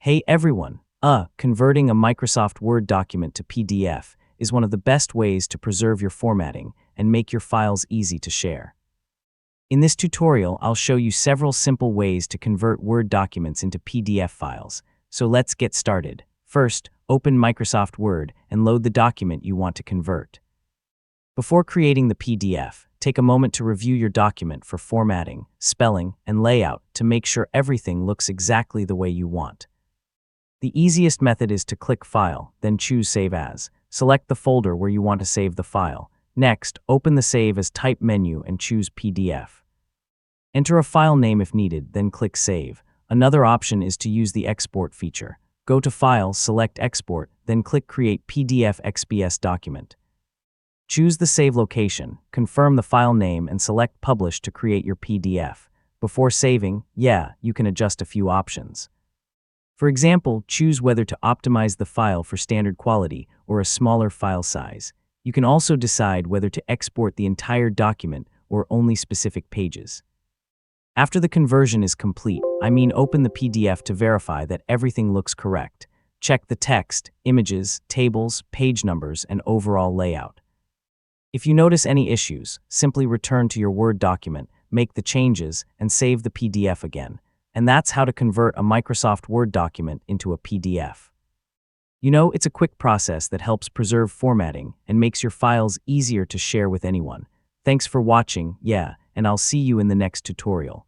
Hey everyone! Converting a Microsoft Word document to PDF is one of the best ways to preserve your formatting and make your files easy to share. In this tutorial, I'll show you several simple ways to convert Word documents into PDF files. So let's get started. First, open Microsoft Word and load the document you want to convert. Before creating the PDF, take a moment to review your document for formatting, spelling, and layout to make sure everything looks exactly the way you want. The easiest method is to click File, then choose Save As. Select the folder where you want to save the file. Next, open the Save As Type menu and choose PDF. Enter a file name if needed, then click Save. Another option is to use the Export feature. Go to File, select Export, then click Create PDF XPS document. Choose the save location, confirm the file name, and select Publish to create your PDF. Before saving, you can adjust a few options. For example, choose whether to optimize the file for standard quality or a smaller file size. You can also decide whether to export the entire document or only specific pages. After the conversion is complete, open the PDF to verify that everything looks correct. Check the text, images, tables, page numbers, and overall layout. If you notice any issues, simply return to your Word document, make the changes, and save the PDF again. And that's how to convert a Microsoft Word document into a PDF. It's a quick process that helps preserve formatting and makes your files easier to share with anyone. Thanks for watching, and I'll see you in the next tutorial.